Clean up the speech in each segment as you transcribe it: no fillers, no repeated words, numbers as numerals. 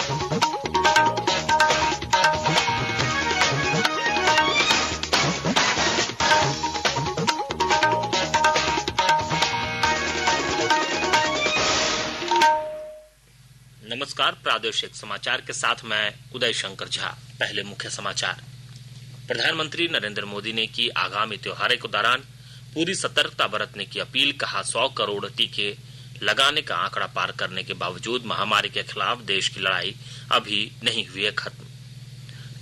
नमस्कार, प्रादेशिक समाचार के साथ मैं उदय शंकर झा। पहले मुख्य समाचार। प्रधानमंत्री नरेंद्र मोदी ने की आगामी त्योहारों के दौरान पूरी सतर्कता बरतने की अपील। कहा, 100 करोड़ टीके लगाने का आंकड़ा पार करने के बावजूद महामारी के खिलाफ देश की लड़ाई अभी नहीं हुई है खत्म।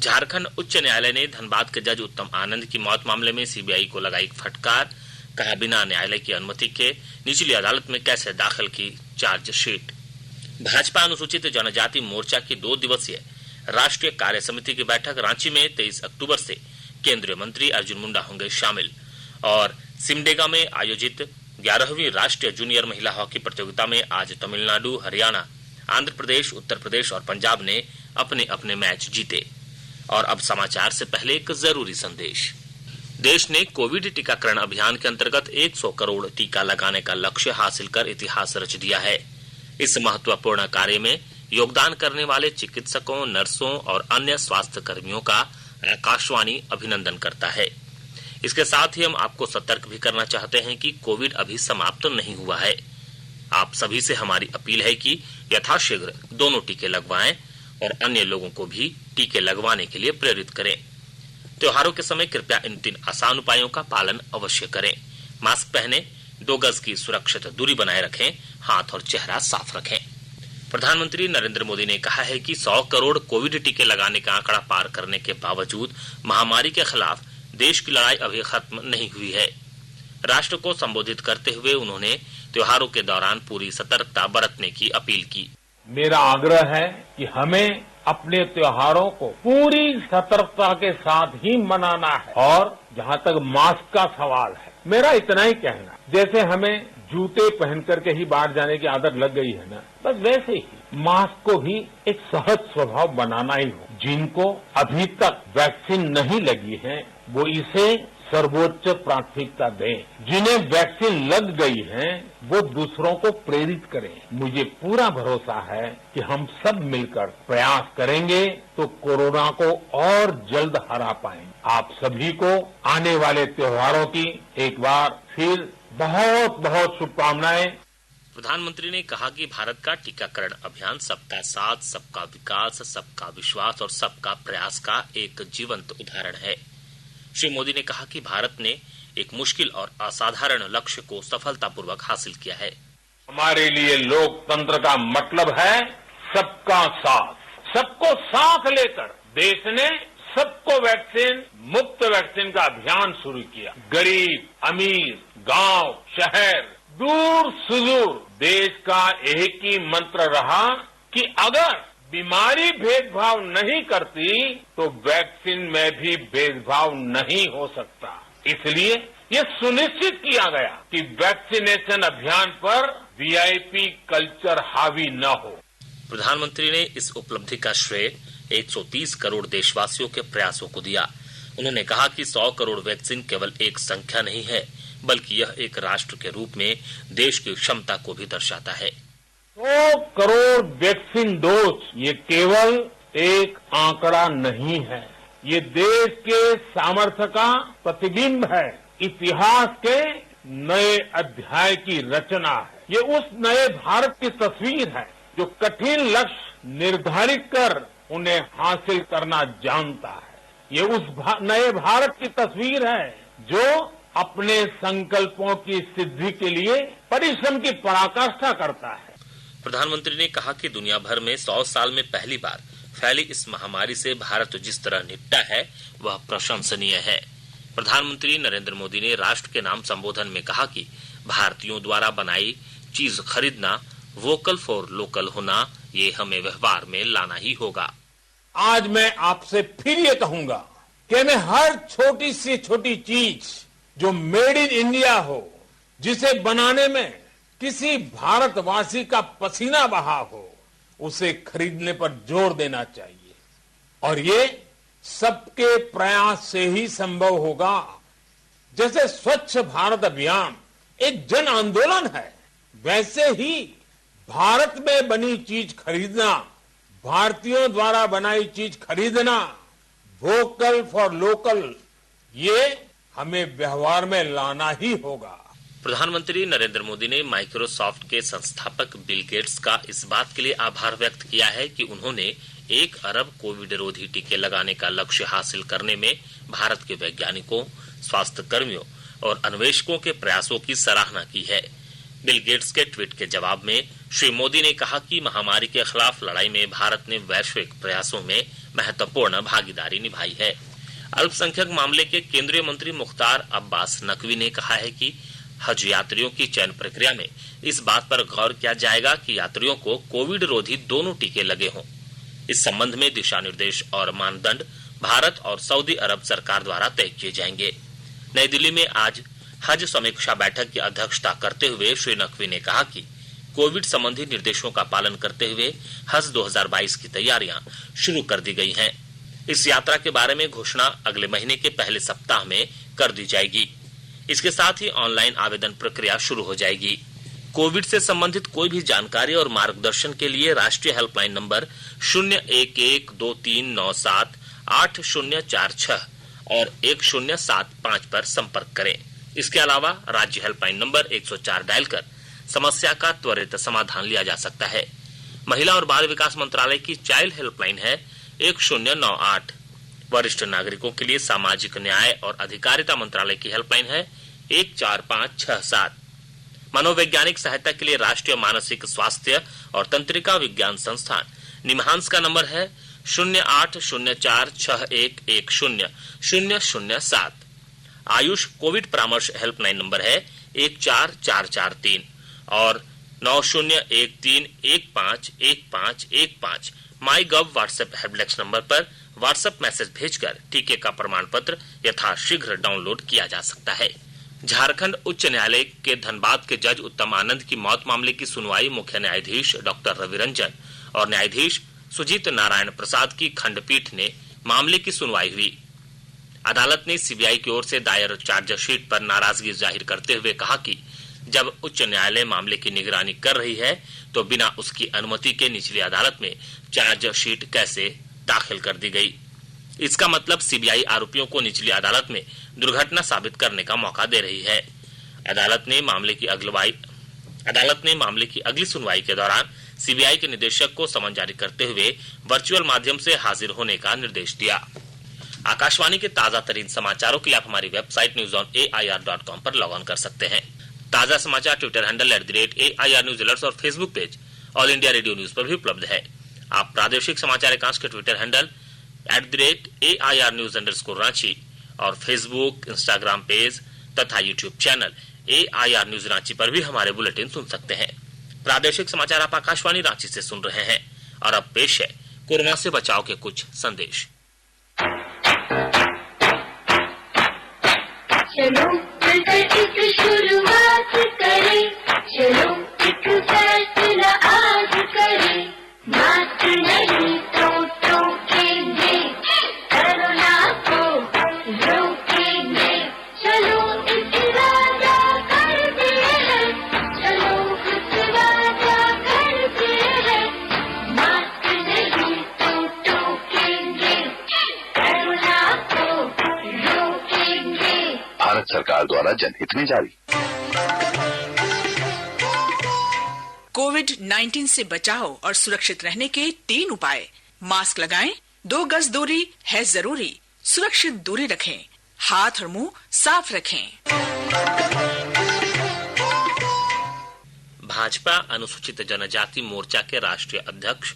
झारखंड उच्च न्यायालय ने धनबाद के जज उत्तम आनंद की मौत मामले में सीबीआई को लगाई फटकार। कहा, बिना न्यायालय की अनुमति के निचली अदालत में कैसे दाखिल की चार्जशीट। भाजपा अनुसूचित जनजाति मोर्चा की 2 दिवसीय राष्ट्रीय कार्य समिति की बैठक रांची में 23 अक्टूबर से केंद्रीय मंत्री अर्जुन मुंडा होंगे शामिल। और सिमडेगा में आयोजित 11वीं राष्ट्रीय जूनियर महिला हॉकी प्रतियोगिता में आज तमिलनाडु, हरियाणा, आंध्र प्रदेश, उत्तर प्रदेश और पंजाब ने अपने अपने मैच जीते। और अब समाचार से पहले एक जरूरी संदेश। देश ने कोविड टीकाकरण अभियान के अंतर्गत 100 करोड़ टीका लगाने का लक्ष्य हासिल कर इतिहास रच दिया है। इस महत्वपूर्ण कार्य में योगदान करने वाले चिकित्सकों, नर्सों और अन्य स्वास्थ्य कर्मियों का आकाशवाणी अभिनंदन करता है। इसके साथ ही हम आपको सतर्क भी करना चाहते हैं कि कोविड अभी समाप्त नहीं हुआ है। आप सभी से हमारी अपील है कि यथाशीघ्र दोनों टीके लगवाएं और अन्य लोगों को भी टीके लगवाने के लिए प्रेरित करें। त्योहारों के समय कृपया इन 3 आसान उपायों का पालन अवश्य करें। मास्क पहनें, 2 गज की सुरक्षित दूरी बनाए रखें, हाथ और चेहरा साफ रखें। प्रधानमंत्री नरेंद्र मोदी ने कहा है कि 100 करोड़ कोविड टीके लगाने का आंकड़ा पार करने के बावजूद महामारी के खिलाफ देश की लड़ाई अभी खत्म नहीं हुई है। राष्ट्र को संबोधित करते हुए उन्होंने त्योहारों के दौरान पूरी सतर्कता बरतने की अपील की। मेरा आग्रह है कि हमें अपने त्योहारों को पूरी सतर्कता के साथ ही मनाना है। और जहाँ तक मास्क का सवाल है, मेरा इतना ही कहना है, जैसे हमें जूते पहन करके ही बाहर जाने की आदत लग गई है ना, बस वैसे ही मास्क को भी एक सहज स्वभाव बनाना ही हो। जिनको अभी तक वैक्सीन नहीं लगी है वो इसे सर्वोच्च प्राथमिकता दें। जिन्हें वैक्सीन लग गई है वो दूसरों को प्रेरित करें। मुझे पूरा भरोसा है कि हम सब मिलकर प्रयास करेंगे तो कोरोना को और जल्द हरा पाएंगे। आप सभी को आने वाले त्योहारों की एक बार फिर बहुत बहुत शुभकामनाएं। प्रधानमंत्री ने कहा कि भारत का टीकाकरण अभियान सबका साथ, सबका विकास, सबका विश्वास और सबका प्रयास का एक जीवंत उदाहरण है। श्री मोदी ने कहा कि भारत ने एक मुश्किल और असाधारण लक्ष्य को सफलतापूर्वक हासिल किया है। हमारे लिए लोकतंत्र का मतलब है सबका साथ। सबको साथ लेकर देश ने सबको वैक्सीन मुफ्त वैक्सीन का अभियान शुरू किया। गरीब, अमीर, गांव, शहर, दूर सुदूर देश का एक ही मंत्र रहा कि अगर बीमारी भेदभाव नहीं करती तो वैक्सीन में भी भेदभाव नहीं हो सकता। इसलिए ये सुनिश्चित किया गया कि वैक्सीनेशन अभियान पर वीआईपी कल्चर हावी न हो। प्रधानमंत्री ने इस उपलब्धि का श्रेय 130 करोड़ देशवासियों के प्रयासों को दिया। उन्होंने कहा कि 100 करोड़ वैक्सीन केवल एक संख्या नहीं है, बल्कि यह एक राष्ट्र के रूप में देश की क्षमता को भी दर्शाता है। 100 करोड़ वैक्सीन डोज ये केवल एक आंकड़ा नहीं है, ये देश के सामर्थ्य का प्रतिबिंब है। इतिहास के नए अध्याय की रचना है। ये उस नए भारत की तस्वीर है जो कठिन लक्ष्य निर्धारित कर उन्हें हासिल करना जानता है। ये उस नए भारत की तस्वीर है जो अपने संकल्पों की सिद्धि के लिए परिश्रम की पराकाष्ठा करता है। प्रधानमंत्री ने कहा कि दुनिया भर में 100 साल में पहली बार फैली इस महामारी से भारत जिस तरह निपटा है वह प्रशंसनीय है। प्रधानमंत्री नरेंद्र मोदी ने राष्ट्र के नाम संबोधन में कहा कि भारतीयों द्वारा बनाई चीज खरीदना, वोकल फॉर लोकल होना, ये हमें व्यवहार में लाना ही होगा। आज मैं आपसे फिर ये कहूंगा कि मैं हर छोटी से छोटी चीज जो मेड इन इंडिया हो, जिसे बनाने में किसी भारतवासी का पसीना बहा हो, उसे खरीदने पर जोर देना चाहिए। और ये सबके प्रयास से ही संभव होगा। जैसे स्वच्छ भारत अभियान एक जन आंदोलन है, वैसे ही भारत में बनी चीज खरीदना भारतीयों द्वारा बनाई चीज खरीदना, वोकल फॉर लोकल, ये हमें व्यवहार में लाना ही होगा। प्रधानमंत्री नरेंद्र मोदी ने माइक्रोसॉफ्ट के संस्थापक बिल गेट्स का इस बात के लिए आभार व्यक्त किया है कि उन्होंने 1 अरब कोविड रोधी टीके लगाने का लक्ष्य हासिल करने में भारत के वैज्ञानिकों, स्वास्थ्य कर्मियों और अन्वेषकों के प्रयासों की सराहना की है। बिल गेट्स के ट्वीट के जवाब में श्री मोदी ने कहा कि महामारी के खिलाफ लड़ाई में भारत ने वैश्विक प्रयासों में महत्वपूर्ण भागीदारी निभाई है। अल्पसंख्यक मामले के केंद्रीय मंत्री मुख्तार अब्बास नकवी ने कहा है कि हज यात्रियों की चयन प्रक्रिया में इस बात पर गौर किया जाएगा कि यात्रियों को कोविड रोधी दोनों टीके लगे हों। इस संबंध में दिशा निर्देश और मानदंड भारत और सऊदी अरब सरकार द्वारा तय किए जाएंगे। नई दिल्ली में आज हज समीक्षा बैठक की अध्यक्षता करते हुए श्री नकवी ने कहा कि कोविड संबंधी निर्देशों का पालन करते हुए हज 2022 की तैयारियां शुरू कर दी गई हैं। इस यात्रा के बारे में घोषणा अगले महीने के पहले सप्ताह में कर दी जाएगी। इसके साथ ही ऑनलाइन आवेदन प्रक्रिया शुरू हो जाएगी। कोविड से संबंधित कोई भी जानकारी और मार्गदर्शन के लिए राष्ट्रीय हेल्पलाइन नंबर 01123978046 और 1075 पर संपर्क करें। इसके अलावा राज्य हेल्पलाइन नंबर 104 डायल कर समस्या का त्वरित समाधान लिया जा सकता है। महिला और बाल विकास मंत्रालय की चाइल्ड हेल्पलाइन है 1098। वरिष्ठ नागरिकों के लिए सामाजिक न्याय और अधिकारिता मंत्रालय की हेल्पलाइन है 14567। मनोवैज्ञानिक सहायता के लिए राष्ट्रीय मानसिक स्वास्थ्य और तंत्रिका विज्ञान संस्थान निमहांस का नंबर है 0804611007। आयुष कोविड परामर्श हेल्पलाइन नंबर है 14443 और 9013151515। माई गव व्हाट्सएप हेल्पडेस्क नंबर पर व्हाट्सएप मैसेज भेजकर टीके का प्रमाण पत्र यथाशीघ्र डाउनलोड किया जा सकता है। झारखंड उच्च न्यायालय के धनबाद के जज उत्तम आनंद की मौत मामले की सुनवाई मुख्य न्यायाधीश डॉक्टर रवि रंजन और न्यायाधीश सुजीत नारायण प्रसाद की खंडपीठ ने मामले की सुनवाई हुई। अदालत ने सीबीआई की ओर से दायर चार्जशीट पर नाराजगी जाहिर करते हुए कहा कि जब उच्च न्यायालय मामले की निगरानी कर रही है तो बिना उसकी अनुमति के निचली अदालत में चार्जशीट कैसे दाखिल कर दी गई। इसका मतलब सीबीआई आरोपियों को निचली अदालत में दुर्घटना साबित करने का मौका दे रही है। अदालत ने मामले की अगली सुनवाई के दौरान सीबीआई के निदेशक को समन जारी करते हुए वर्चुअल माध्यम से हाजिर होने का निर्देश दिया। आकाशवाणी के ताजा तरीन समाचारों के लिए आप हमारी वेबसाइट newsonair.com पर लॉग ऑन कर सकते हैं। ताजा समाचार twitter handle @AIR news alerts और facebook page all India radio news पर भी उपलब्ध है। आप प्रादेशिक समाचार एकांश के twitter handle @AIR news _Ranchi और फेसबुक, इंस्टाग्राम पेज तथा youtube channel AIR news Ranchi पर भी हमारे बुलेटिन सुन सकते हैं। प्रादेशिक समाचार आप आकाशवाणी रांची से सुन रहे हैं और अब पेश है कोरोना से बचाव के कुछ संदेश। चलो मिलकर इस शुरुआत करें, चलो एक फैसला आज करें, मास्क नहीं तो टोकेंगे, कोरोना को रोकेंगे, चलो इस वादा करते हैं, चलो कुछ वादा करते हैं, मास्क नहीं तो टोकेंगे, कोरोना को रोकेंगे। भारत सरकार द्वारा जनहित में जारी। कोविड-19 से बचाव और सुरक्षित रहने के 3 उपाय। मास्क लगाएं, 2 गज दूरी है जरूरी, सुरक्षित दूरी रखें, हाथ और मुंह साफ रखें। भाजपा अनुसूचित जनजाति मोर्चा के राष्ट्रीय अध्यक्ष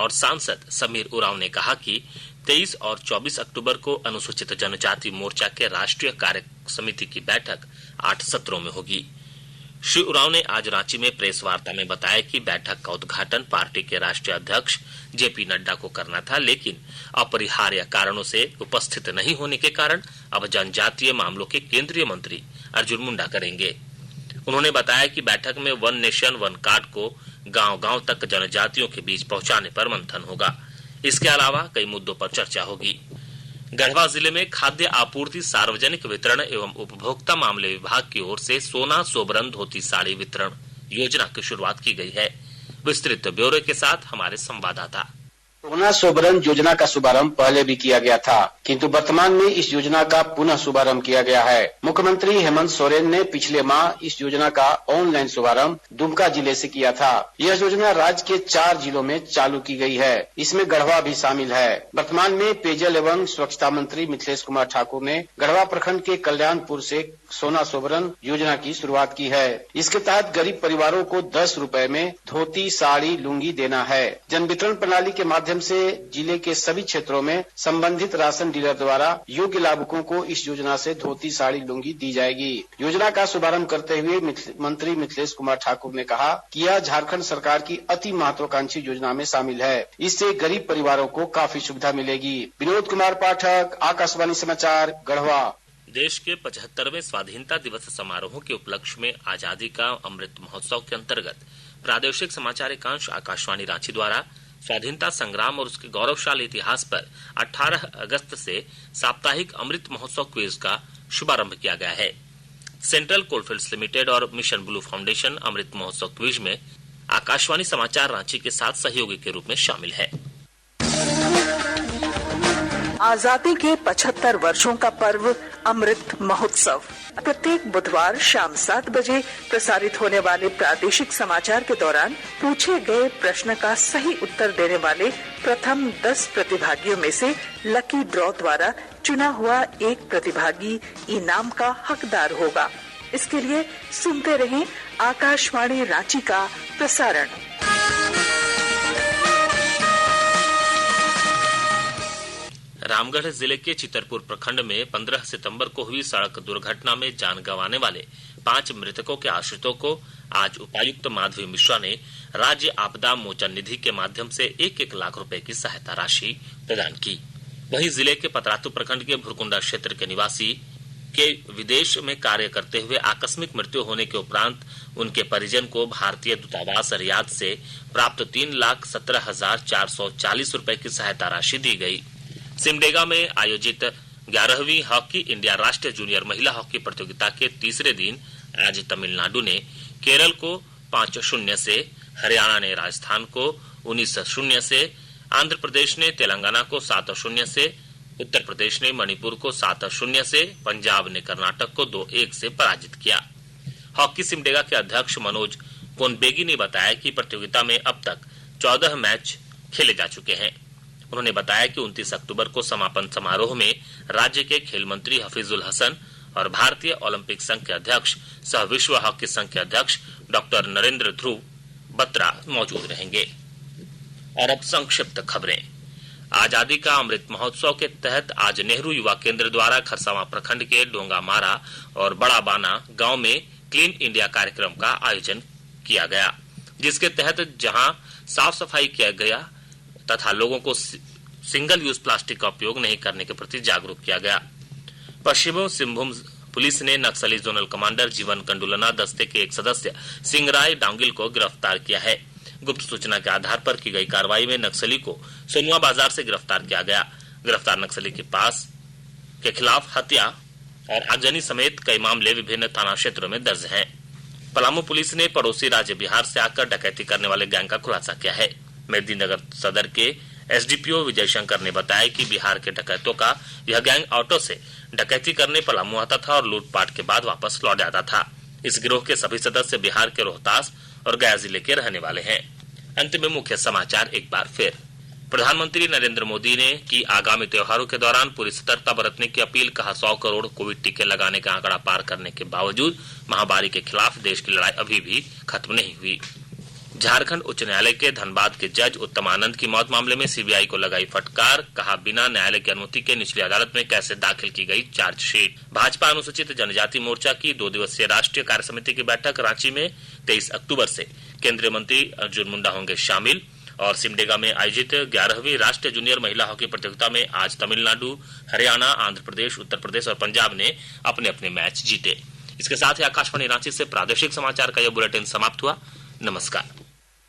और सांसद समीर उरांव ने कहा कि 23 और 24 अक्टूबर को अनुसूचित जनजाति मोर्चा के राष्ट्रीय कार्य समिति की बैठक 8 सत्रों में होगी। श्री उरांव ने आज रांची में प्रेस वार्ता में बताया कि बैठक का उद्घाटन पार्टी के राष्ट्रीय अध्यक्ष जेपी नड्डा को करना था, लेकिन अपरिहार्य कारणों से उपस्थित नहीं होने के कारण अब जनजातीय मामलों के केंद्रीय मंत्री अर्जुन मुंडा करेंगे। उन्होंने बताया कि बैठक में वन नेशन वन कार्ड को गांव-गांव तक जनजातियों के बीच पहुंचाने पर मंथन होगा। इसके अलावा कई मुद्दों पर चर्चा होगी। गढ़वा जिले में खाद्य आपूर्ति सार्वजनिक वितरण एवं उपभोक्ता मामले विभाग की ओर से सोना, सोबरन, धोती, साड़ी वितरण योजना की शुरुआत की गई है। विस्तृत ब्यौरे के साथ हमारे संवाददाता। सोना सोबरन योजना का शुभारंभ पहले भी किया गया था, किंतु वर्तमान में इस योजना का पुनः शुभारंभ किया गया है। मुख्यमंत्री हेमंत सोरेन ने पिछले माह इस योजना का ऑनलाइन शुभारंभ दुमका जिले से किया था। यह योजना राज्य के 4 जिलों में चालू की गई है। इसमें गढ़वा भी शामिल है। वर्तमान में पेयजल एवं स्वच्छता मंत्री मिथिलेश कुमार ठाकुर ने गढ़वा प्रखंड के कल्याणपुर से सोना सोबरन योजना की शुरुआत की है। इसके तहत गरीब परिवारों को 10 रुपए में धोती, साड़ी, लुंगी देना है। जन वितरण प्रणाली के माध्यम से जिले के सभी क्षेत्रों में संबंधित राशन डीलर द्वारा योग्य लाभुकों को इस योजना से धोती, साड़ी, लुंगी दी जाएगी। योजना का शुभारंभ करते हुए मंत्री मिथिलेश कुमार ठाकुर ने कहा कि यह झारखंड सरकार की अति महत्वाकांक्षी योजना में शामिल है। इससे गरीब परिवारों को काफी सुविधा मिलेगी। विनोद कुमार पाठक, आकाशवाणी समाचार, गढ़वा। देश के 75वें स्वाधीनता दिवस समारोह के उपलक्ष्य में आजादी का अमृत महोत्सव के अंतर्गत प्रादेशिक समाचार एकांश आकाशवाणी रांची द्वारा स्वाधीनता संग्राम और उसके गौरवशाली इतिहास पर 18 अगस्त से साप्ताहिक अमृत महोत्सव क्विज का शुभारंभ किया गया है। सेंट्रल कोलफील्ड्स लिमिटेड और mission blue foundation Amrit Mahotsav quiz में आकाशवाणी समाचार रांची के साथ सहयोगी के रूप में शामिल है। आजादी के 75 वर्षों का पर्व अमृत महोत्सव प्रत्येक बुधवार शाम 7 बजे प्रसारित होने वाले प्रादेशिक समाचार के दौरान पूछे गए प्रश्न का सही उत्तर देने वाले प्रथम 10 प्रतिभागियों में से लकी ड्रॉ द्वारा चुना हुआ एक प्रतिभागी इनाम का हकदार होगा। इसके लिए सुनते रहें आकाशवाणी रांची का प्रसारण। रामगढ़ जिले के चितरपुर प्रखंड में 15 सितंबर को हुई सड़क दुर्घटना में जान गंवाने वाले 5 मृतकों के आश्रितों को आज उपायुक्त माधवी मिश्रा ने राज्य आपदा मोचन निधि के माध्यम से 1-1 लाख रुपए की सहायता राशि प्रदान की। वहीं जिले के पतरातू प्रखंड के भुरकुंडा क्षेत्र के निवासी के विदेश में कार्य करते हुए आकस्मिक मृत्यु होने के उपरांत उनके परिजन को भारतीय दूतावास रियाद से प्राप्त 3,17,440 रुपए की सहायता राशि दी गई। सिमडेगा में आयोजित 11वीं हॉकी इंडिया राष्ट्रीय जूनियर महिला हॉकी प्रतियोगिता के तीसरे दिन आज तमिलनाडु ने केरल को 5-0 से, हरियाणा ने राजस्थान को 19-0 से, आंध्र प्रदेश ने तेलंगाना को 7-0 से, उत्तर प्रदेश ने मणिपुर को 7-0 से, पंजाब ने कर्नाटक को 2-1 से पराजित किया। हॉकी सिमडेगा के अध्यक्ष मनोज कोनबेगी ने बताया कि प्रतियोगिता में अब तक 14 मैच खेले जा चुके हैं। उन्होंने बताया कि 29 अक्टूबर को समापन समारोह में राज्य के खेल मंत्री हफीजुल हसन और भारतीय ओलंपिक संघ के अध्यक्ष सह विश्व हॉकी संघ के अध्यक्ष डॉक्टर नरेंद्र ध्रुव बत्रा मौजूद रहेंगे। और अब संक्षिप्त खबरें। आजादी का अमृत महोत्सव के तहत आज नेहरू युवा केंद्र द्वारा खरसावां प्रखंड के डोंगामारा और बड़ा बाना गांव में क्लीन इंडिया कार्यक्रम का आयोजन किया गया, जिसके तहत जहां साफ सफाई किया गया तथा लोगों को सिंगल यूज प्लास्टिक का उपयोग नहीं करने के प्रति जागरूक किया गया। पश्चिमी सिंहभूम पुलिस ने नक्सली जोनल कमांडर जीवन कंडुलना दस्ते के एक सदस्य सिंगराय डांगिल को गिरफ्तार किया है। गुप्त सूचना के आधार पर की गई कार्रवाई में नक्सली को सोनुआ बाजार से गिरफ्तार किया गया। गिरफ्तार नक्सली के खिलाफ हत्या और आगजनी समेत कई मामले विभिन्न थाना क्षेत्रों में दर्ज हैं। पलामू पुलिस ने पड़ोसी राज्य बिहार से आकर डकैती करने वाले गैंग का खुलासा किया है। मेदिनीनगर सदर के एसडीपीओ विजय शंकर ने बताया कि बिहार के डकैतों का यह गैंग ऑटो से डकैती करने पलामू आता था और लूटपाट के बाद वापस लौट जाता था। इस गिरोह के सभी सदस्य बिहार के रोहतास और गया जिले के रहने वाले हैं। अंत में मुख्य समाचार एक बार फिर। प्रधानमंत्री नरेंद्र मोदी ने की आगामी त्योहारों के दौरान पूरी सतर्कता बरतने की अपील। कहा 100 करोड़ कोविड टीके लगाने का आंकड़ा पार करने के बावजूद महामारी के खिलाफ देश की लड़ाई अभी भी खत्म नहीं हुई। झारखंड उच्च न्यायालय के धनबाद के जज उत्तम आनंद की मौत मामले में सीबीआई को लगाई फटकार। कहा बिना न्यायालय की अनुमति के निचली अदालत में कैसे दाखिल की गई चार्जशीट। भाजपा अनुसूचित जनजाति मोर्चा की 2 दिवसीय राष्ट्रीय कार्य समिति की बैठक रांची में 23 अक्टूबर से केंद्रीय मंत्री अर्जुन मुंडा होंगे शामिल। और सिमडेगा में आयोजित 11वीं राष्ट्रीय जूनियर महिला हॉकी प्रतियोगिता में आज तमिलनाडु, हरियाणा, आंध्र प्रदेश, उत्तर प्रदेश और पंजाब ने अपने अपने मैच जीते। इसके साथ ही आकाशवाणी रांची से प्रादेशिक समाचार का यह बुलेटिन समाप्त हुआ। नमस्कार।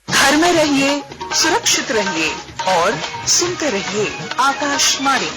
घर में रहिए, सुरक्षित रहिए और सुनते रहिए आकाशवाणी।